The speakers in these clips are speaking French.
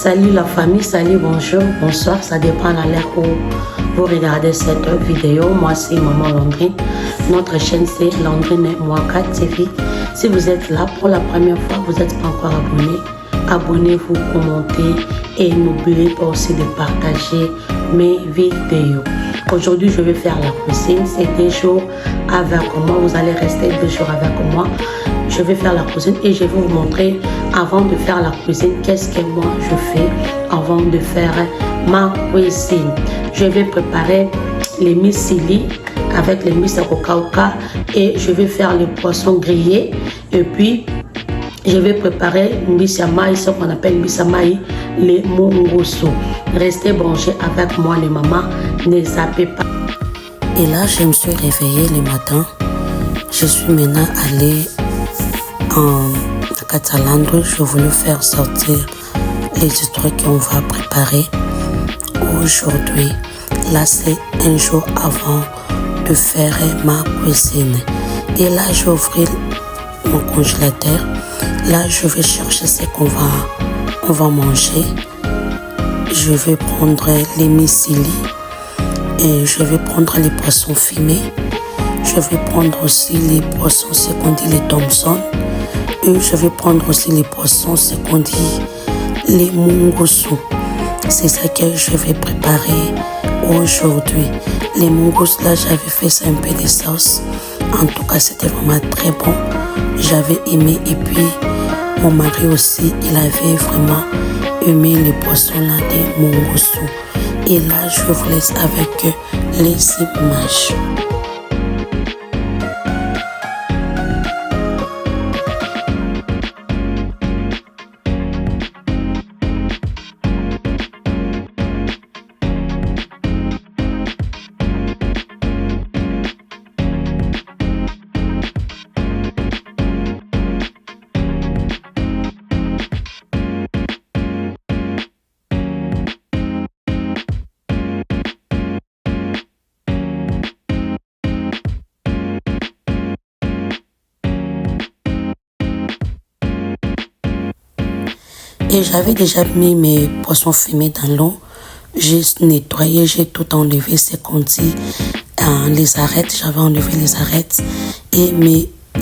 Salut la famille, salut, bonjour, bonsoir, ça dépend à l'heure où vous regardez cette vidéo. Moi c'est Maman Landrine, notre chaîne c'est Landrine Mwaka TV. Si vous êtes là pour la première fois, vous n'êtes pas encore abonné, abonnez-vous, commentez et n'oubliez pas aussi de partager mes vidéos. Aujourd'hui je vais faire la cuisine, c'est 2 jours avec moi, vous allez rester 2 jours avec moi. Je vais faire la cuisine et je vais vous montrer avant de faire la cuisine qu'est-ce que moi je fais avant de faire ma cuisine. Je vais préparer les misili avec les mis kokauka et je vais faire les poissons grillés et puis je vais préparer mbisamaï, ce qu'on appelle mbisamaï, les mungusu. Restez branchés avec moi les mamans, ne zappez pas. Et là je me suis réveillée le matin. Je suis maintenant allée en Catalandre. Je voulais faire sortir les histoires qu'on va préparer aujourd'hui. Là c'est un jour avant de faire ma cuisine. Et là j'ai ouvert mon congélateur. Là je vais chercher ce qu'on va manger. Je vais prendre les misili et je vais prendre les poissons fumés. Je vais prendre aussi les poissons, ce qu'on dit les Thompson. Et je vais prendre aussi les poissons, ce qu'on dit les mungusu. C'est ça que je vais préparer aujourd'hui. Les mungus là, j'avais fait ça un peu de sauce. En tout cas, c'était vraiment très bon. J'avais aimé et puis mon mari aussi, il avait vraiment aimé les poissons là des mungusu. Et là, je vous laisse avec les images. Et j'avais déjà mis mes poissons fumés dans l'eau. J'ai nettoyé, j'ai tout enlevé, c'est qu'on dit les arêtes. J'avais enlevé les arêtes. Et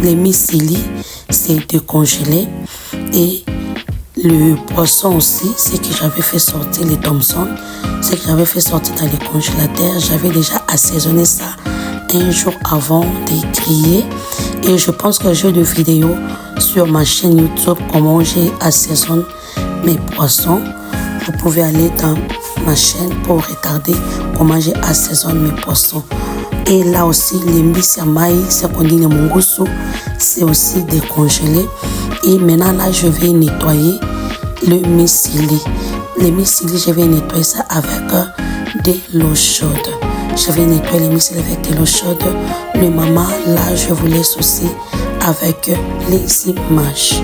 les misili, c'est décongelé. Et le poisson aussi, c'est que j'avais fait sortir les Thompson. C'est que j'avais fait sortir dans les congélateurs. J'avais déjà assaisonné ça un jour avant de griller. Et je pense que j'ai des vidéos sur ma chaîne YouTube comment j'ai assaisonné mes poissons. Vous pouvez aller dans ma chaîne pour regarder comment j'ai assaisonné mes poissons. Et là aussi, les mbisamaï, ce qu'on dit les mungusu, c'est aussi décongelé. Et maintenant là, je vais nettoyer le misili. Les misili, je vais nettoyer ça avec de l'eau chaude. Je vais nettoyer les misili avec de l'eau chaude. Le maman, là, je vous laisse aussi avec les images.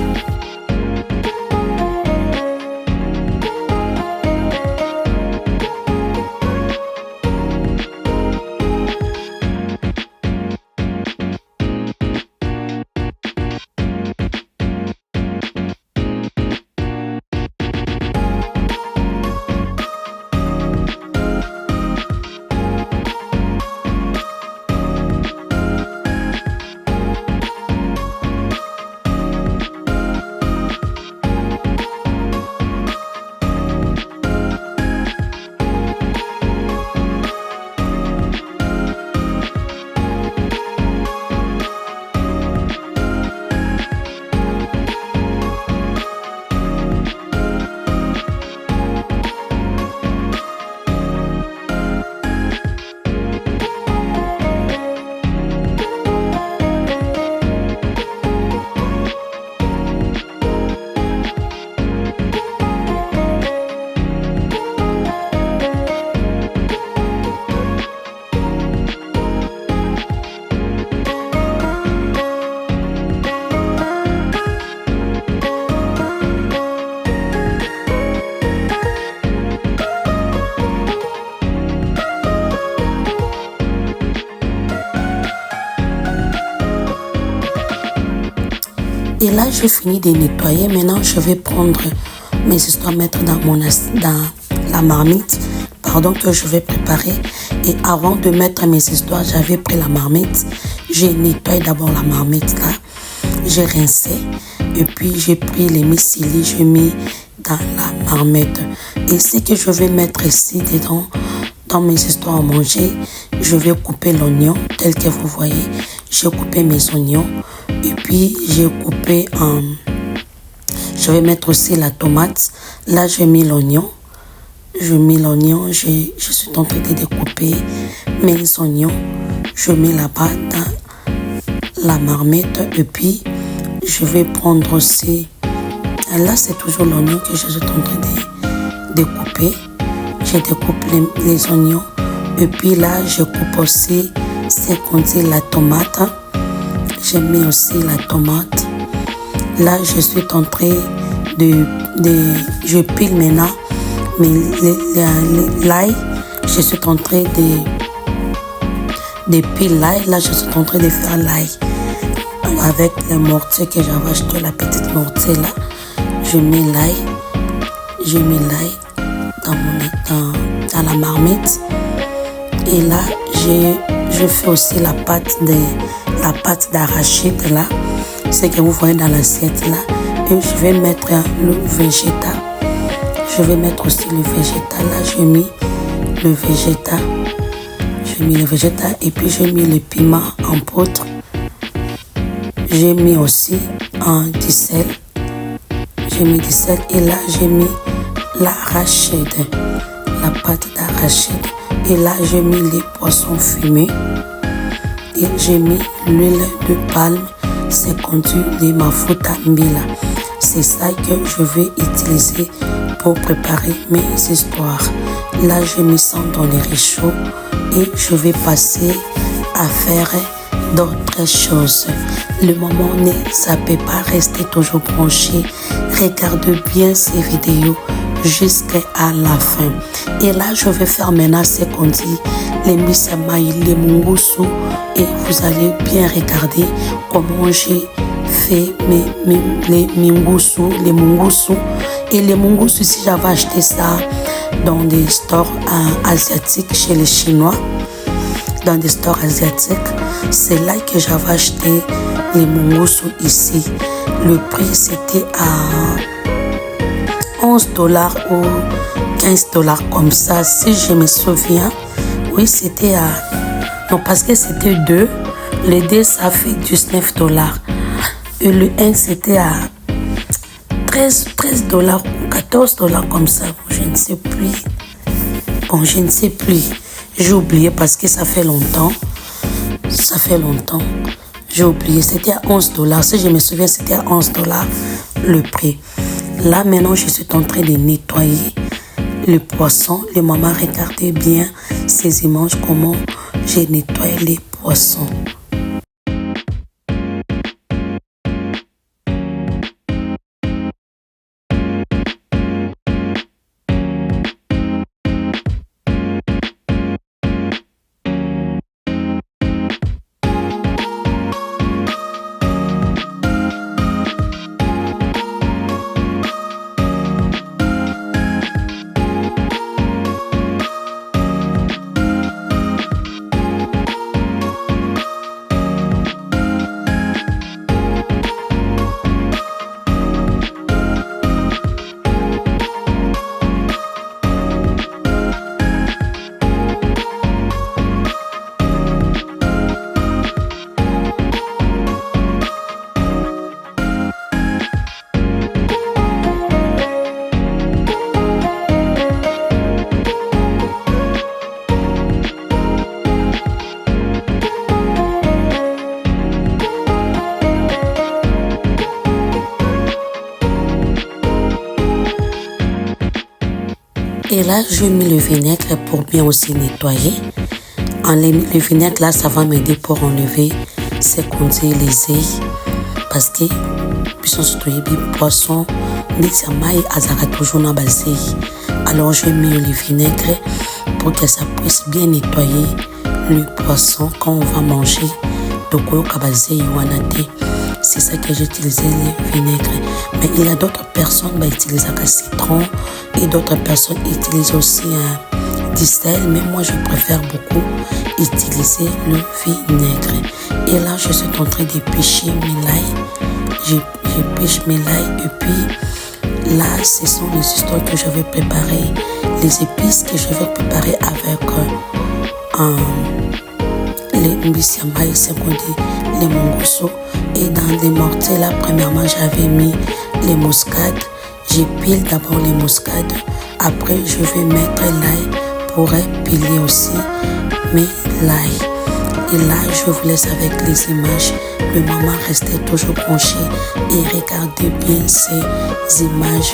Et là, j'ai fini de nettoyer. Maintenant, je vais prendre mes histoires à mettre dans la marmite, pardon, que je vais préparer. Et avant de mettre mes histoires, j'avais pris la marmite. J'ai nettoyé d'abord la marmite là. J'ai rincé. Et puis j'ai pris les muesli, j'ai mis dans la marmite. Et ce que je vais mettre ici dedans, dans mes histoires à manger, je vais couper l'oignon tel que vous voyez. J'ai coupé mes oignons. Et puis j'ai coupé je vais mettre aussi la tomate. Là j'ai mis l'oignon. Je mets l'oignon, je suis en train de découper mes oignons. Je mets là-bas dans la marmite et puis je vais prendre aussi, là c'est toujours l'oignon que je suis en train de découper. Je découpe les oignons et puis là je coupe aussi ce qu'on dit la tomate. Je mets aussi la tomate. Là je suis en train je pile maintenant. Mais l'ail, je suis en train de piler l'ail. Là, je suis en train de faire l'ail avec le mortier que j'avais acheté, la petite mortier là. Je mets l'ail dans la marmite. Et là, je fais aussi la pâte d'arachide là. Ce que vous voyez dans l'assiette là. Et je vais mettre le végétal. Je vais mettre aussi le végétal. Là, j'ai mis le végétal. J'ai mis le végétal et puis j'ai mis le piment en poudre. J'ai mis aussi du sel. J'ai mis du sel et là, j'ai mis l'arachide, la pâte d'arachide. Et là, j'ai mis les poissons fumés. Et j'ai mis l'huile de palme, c'est conduit de mafuta mbila. C'est ça que je vais utiliser pour préparer mes histoires. Là, je me sens dans les réchauds et je vais passer à faire d'autres choses. Le moment ne ça peut pas rester toujours branché. Regardez bien ces vidéos jusqu'à la fin. Et là, je vais faire maintenant ce qu'on dit les misamaï, les mungusu, et vous allez bien regarder comment j'ai fait les mungusu. Et les mungusu, si j'avais acheté ça dans des stores asiatiques chez les Chinois, dans des stores asiatiques, c'est là que j'avais acheté les mungusu ici. Le prix c'était à $11 ou $15 comme ça, si je me souviens. Oui, c'était à... Non, parce que c'était 2. Les 2, ça fait $19. Et le 1, c'était à $13 ou $14 comme ça. Je ne sais plus. Bon, je ne sais plus. J'ai oublié parce que ça fait longtemps. Ça fait longtemps. J'ai oublié. C'était à $11. Si je me souviens, c'était à $11 le prix. Là, maintenant, je suis en train de nettoyer le poisson. Les mamans, regardez bien ces images, comment j'ai nettoyé les poissons. Et là, je mets le vinaigre pour bien aussi nettoyer. Le vinaigre, là, ça va m'aider pour enlever ce qu'on dit les œufs. Parce que, puisqu'on se trouve bien poisson, les samaï, azara toujours dans base. Alors, je mets le vinaigre pour que ça puisse bien nettoyer le poisson quand on va manger. Donc, on va baser, c'est ça que j'ai utilisé, le vinaigre. Mais il y a d'autres personnes qui utilisent le citron et d'autres personnes utilisent aussi du sel, mais moi je préfère beaucoup utiliser le vinaigre. Et là, je suis en train d'éplucher mes lails. J'épluche mes lails et puis là, ce sont les histoires que je vais préparer, les épices que je vais préparer avec les mbisiamai, c'est qu'on dit les mongoso. Et dans les mortiers là, premièrement, j'avais mis les muscades. J'épile d'abord les muscades. Après, je vais mettre l'ail pour épiler aussi mes lails. Et là, je vous laisse avec les images. Le moment restez toujours branché et regardez bien ces images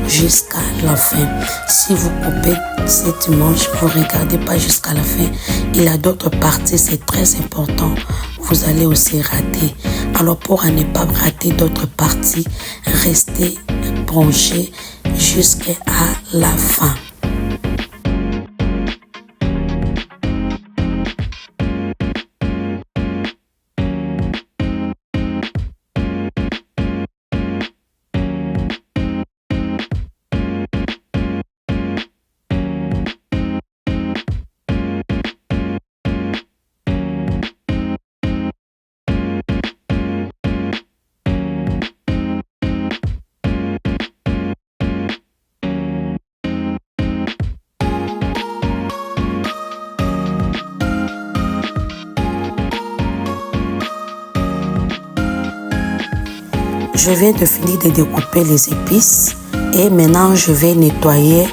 jusqu'à la fin. Si vous coupez cette image, vous ne regardez pas jusqu'à la fin. Il y a d'autres parties, c'est très important. Vous allez aussi rater. Alors pour ne pas rater d'autres parties, restez branchés jusqu'à la fin. Je viens de finir de découper les épices et maintenant je vais nettoyer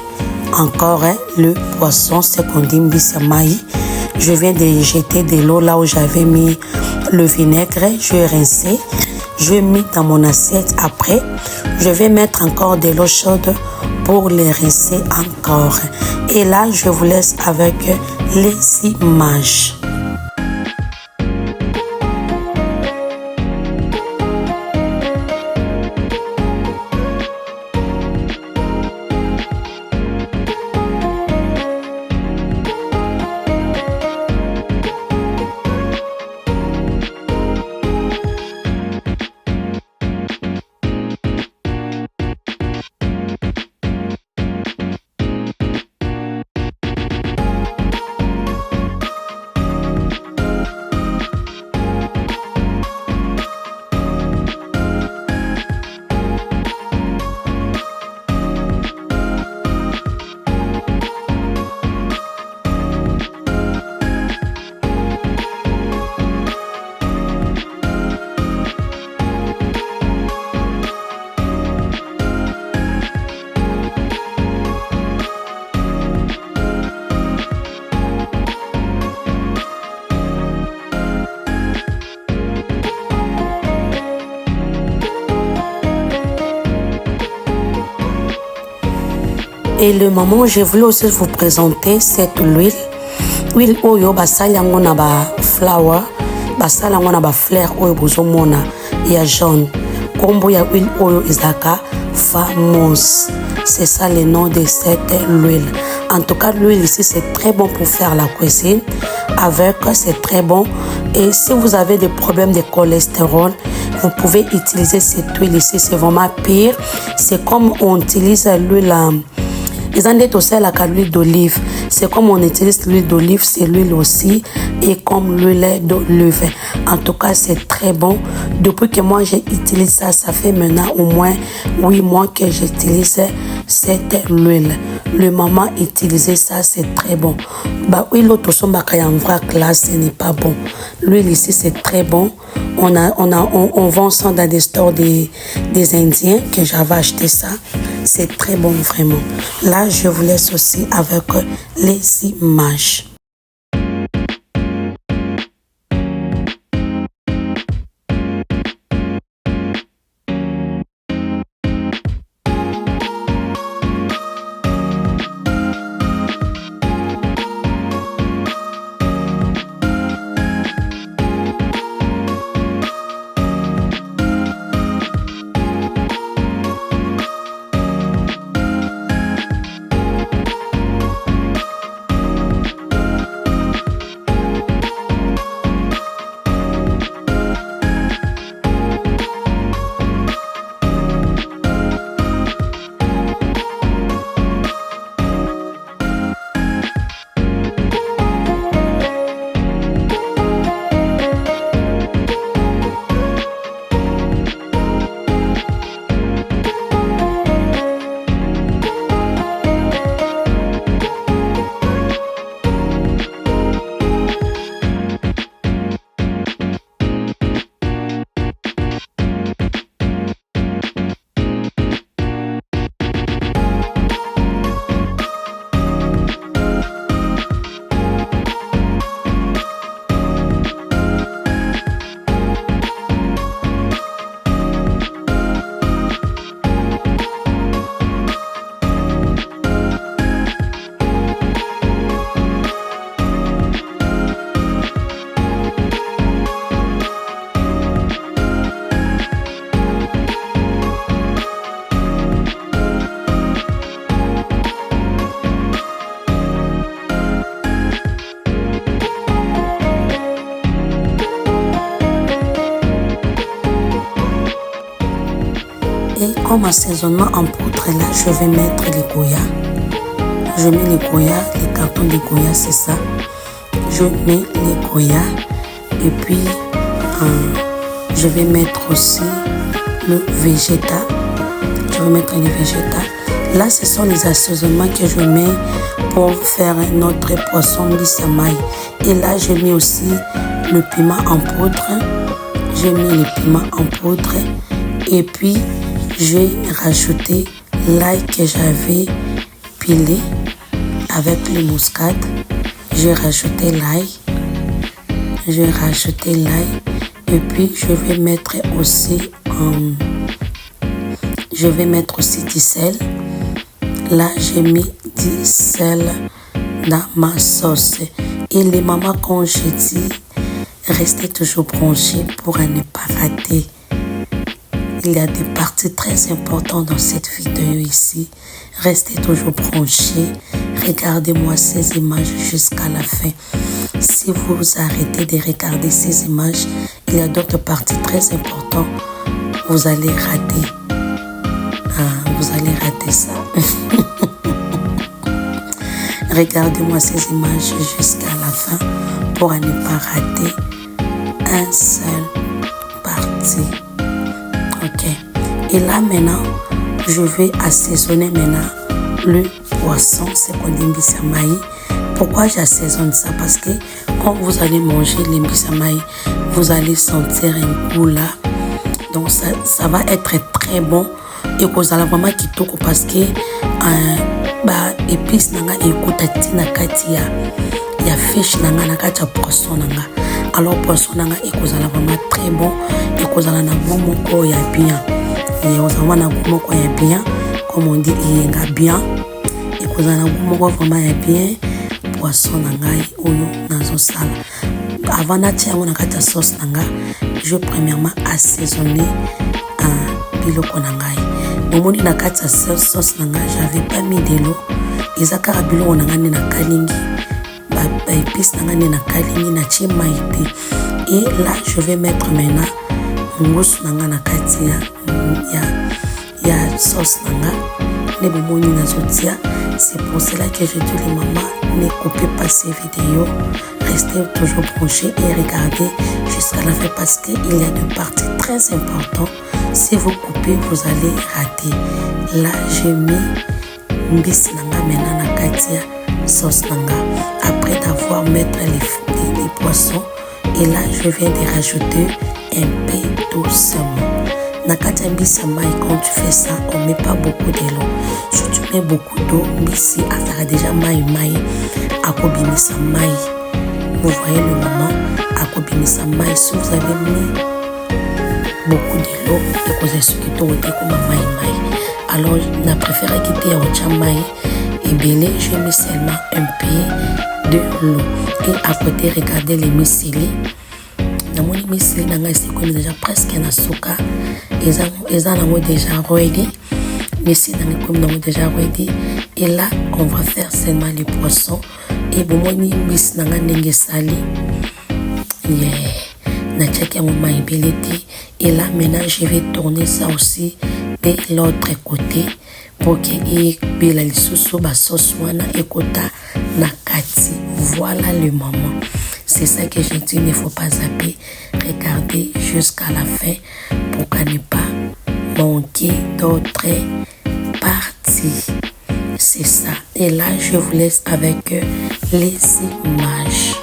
encore le poisson, ce qu'on dit mbisiamai. Je viens de jeter de l'eau là où j'avais mis le vinaigre. Je vais rincer. Je vais mettre dans mon assiette. Après, je vais mettre encore de l'eau chaude pour les rincer encore. Et là, je vous laisse avec les images. Et le moment où je voulais aussi vous présenter cette huile. Huile oyo basali yango na ba flower, basali yango na ba fleur oyo bozomona ya jaune. Kombo ya huile oyo ezaka Famous. C'est ça le nom de cette huile. En tout cas, l'huile ici, c'est très bon pour faire la cuisine. Avec, c'est très bon. Et si vous avez des problèmes de cholestérol, vous pouvez utiliser cette huile ici. C'est vraiment pire. C'est comme on utilise l'huile. Ils ont dit aussi l'huile d'olive. C'est comme on utilise l'huile d'olive, c'est l'huile aussi. Et comme l'huile d'olive. En tout cas, c'est très bon. Depuis que moi j'utilise ça, ça fait maintenant au moins 8 mois que j'utilise cette huile. Le maman utilisait ça, c'est très bon. Bah, huile en vraie classe, ce n'est pas bon. L'huile ici, c'est très bon. On vend ça dans des stores des Indiens que j'avais acheté ça. C'est très bon, vraiment. Là, je vous laisse aussi avec les images. Et comme assaisonnement en poudre, là, je vais mettre les goya. Je mets les goya, les cartons de goya, c'est ça. Je mets les goya. Et puis, je vais mettre aussi le végétal. Je vais mettre les végétales. Là, ce sont les assaisonnements que je mets pour faire notre poisson mbisamaï. Et là, je mets aussi le piment en poudre. J'ai mis le piment en poudre. Et puis, j'ai rajouté l'ail que j'avais pilé avec le muscade. J'ai rajouté l'ail. J'ai rajouté l'ail. Et puis, je vais mettre aussi du sel. Là, j'ai mis du sel dans ma sauce. Et les mamans, quand je dis, restez toujours branchés pour ne pas rater. Il y a des parties très importantes dans cette vidéo ici. Restez toujours branchés. Regardez-moi ces images jusqu'à la fin. Si vous arrêtez de regarder ces images, il y a d'autres parties très importantes. Vous allez rater. Vous allez rater ça. Regardez-moi ces images jusqu'à la fin pour ne pas rater un seul partie. Ok. Et là maintenant, je vais assaisonner maintenant le poisson, c'est qu'on dit mbisamaï. Pourquoi j'assaisonne ça? Parce que quand vous allez manger les mbisamaï, vous allez sentir un goût là. Donc ça va être très bon. Et vous allez vraiment kitoko parce que épice nanga ekota tina kati ya fish nanga na kati ya poisson nanga. Alors poisson nanga ekozala vraiment très bon. Ekozala na goût moko ya bien. Et ekozala na goût moko ya bien. Comme on dit, yenga bien. Ekozala na goût moko vraiment ya bien. Poisson nanga oyo nazo sala. Avant natia yango na kati ya sauce nanga, je premièrement assaisonner biloko nangai. Omoni na kati ya sauce nanga, j'avais pas mis de l'eau. Ezaka biloko nanga ne na kalingi. Ba épice nanga ne na kalingi na tie maïté. Et là, je vais mettre maintenant ngousu nanga na kati ya sauce nanga. Ne bomoni na zotia. C'est pour cela que je dis les mamans, ne coupez pas ces vidéos. Restez toujours branchés et regardez jusqu'à la fin parce qu'il y a des parties très importantes. Si vous coupez, vous allez rater. Là, j'ai mis mbisi nanga maintenant na kati ya sauce nanga. Après d'avoir mis les poissons, et là, je viens de rajouter un peu doucement. Na kati ya mbisi mai, quand tu fais ça, on ne met pas beaucoup d'eau. Si tu mets beaucoup d'eau, mbisi affaire déjà mai akobimisa mai. Vous voyez le moment akobimisa mai. Si vous avez mis beaucoup de l'eau, et vous avez ce qui tourne comme mai. Alors, je préfère quitter au mai et belé, je mets seulement un peu de l'eau. Et à côté, regardez les missili. Dans mon missili, c'est comme déjà presque un asuka. Ils ont déjà ready. Missili, comme déjà ready. Et là, on va faire seulement les poissons. Et bon, moi, miss nanga nenge sali. Na check ya mama ibeleti. Et là, maintenant, je vais tourner ça aussi de l'autre côté pour que la lisusu ba sauce wana ekota na kati. Voilà le moment. C'est ça que je dis, il ne faut pas zapper. Regardez jusqu'à la fin pour qu'on ne pas manquer d'autres parties. C'est ça. Et là, je vous laisse avec les images.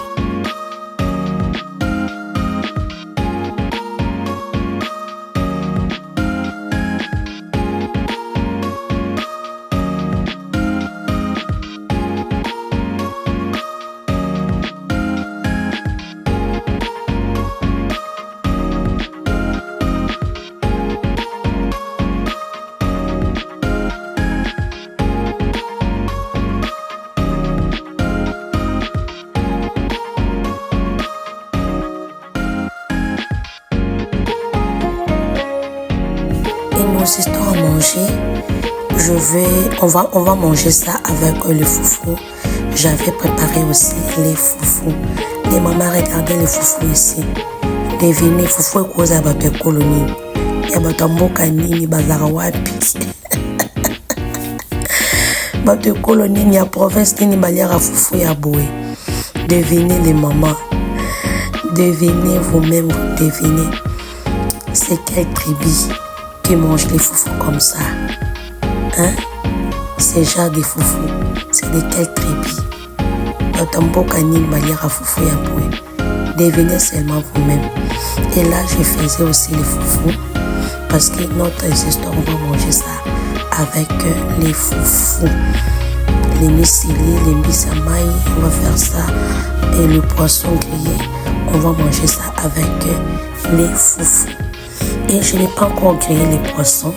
Nous assistons à manger. On va manger ça avec le foufou. J'avais préparé aussi les foufous. Les mamans, regardez les foufous ici. Devinez, foufou est cause à votre colonie. ya bato mboka nini bazaka wapi bato ekolo nini ya province nini baliaka fufu ya boye. Devinez les mamans, devinez vous-même, vous devinez c'est quelle tribu qui mange les foufous comme ça, hein? Ces genres de foufous, c'est de quelle tribu? Bato mboka nini baliaka fufu ya boye. Devinez seulement vous-même. Et là, je faisais aussi les foufous parce que notre histoire, on va manger ça avec les foufous. Les misili, les bisamaï, on va faire ça. Et le poisson grillé, on va manger ça avec les foufous. Et je n'ai pas encore grillé les poissons.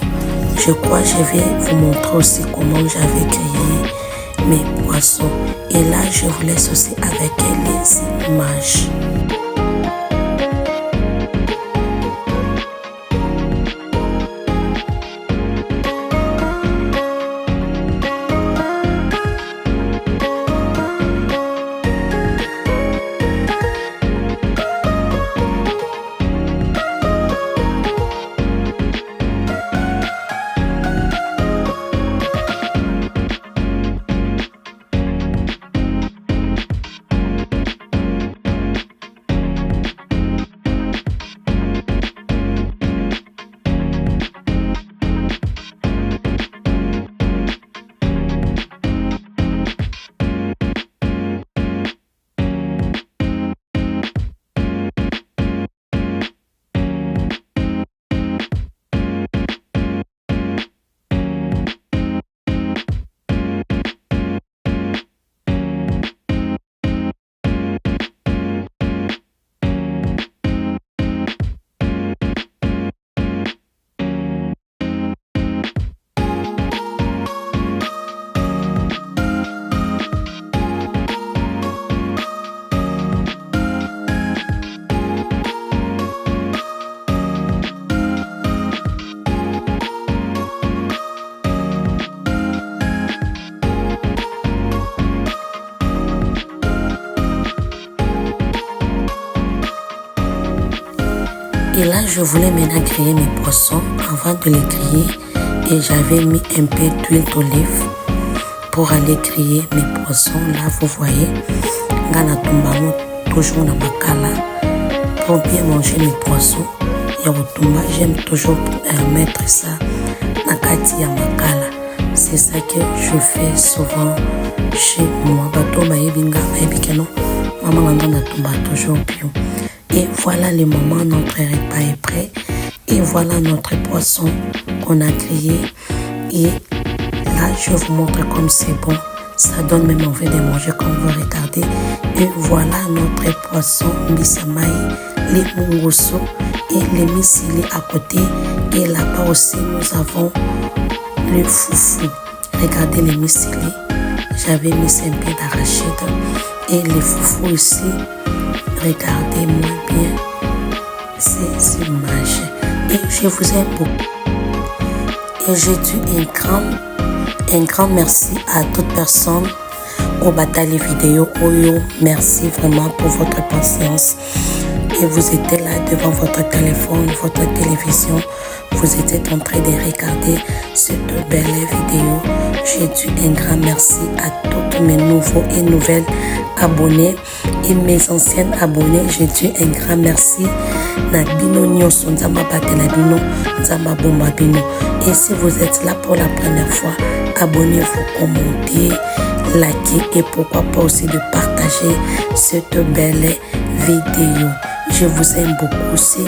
Je crois que je vais vous montrer aussi comment j'avais grillé mes poissons. Et là, je vous laisse aussi avec les images. Et là, je voulais maintenant griller mes poissons. Avant de les griller, et j'avais mis un peu d'huile d'olive pour aller griller mes poissons. Là, vous voyez, Gana Tumbango, toujours dans ma cala. Pour bien manger mes poissons, j'aime toujours mettre ça dans Kati Yamakala. C'est ça que je fais souvent chez moi. Bato Maïbinga, Maïbikeno, Maman Gana Tumba, toujours bio. Et voilà le moment, notre repas est prêt. Et voilà notre poisson qu'on a grillé. Et là, je vous montre comme c'est bon. Ça donne même envie de manger comme vous regardez. Et voilà notre poisson, Bisamaï, les mungoso et les misili à côté. Et là-bas aussi, nous avons le foufou. Regardez les misili. J'avais mis un peu d'arachide. Et les foufous ici. Regardez-moi bien ces images. Et je vous aime beaucoup. Et je dis un grand merci à toute personne au bataille vidéo Oyo. Merci vraiment pour votre patience. Et vous étiez là devant votre téléphone, votre télévision. Vous étiez en train de regarder cette belle vidéo. Je dis un grand merci à tous mes nouveaux et nouvelles abonnés et mes anciennes abonnés. Je dis un grand merci. Et si vous êtes là pour la première fois, abonnez-vous, commentez, likez et pourquoi pas aussi de partager cette belle vidéo. Je vous aime beaucoup aussi.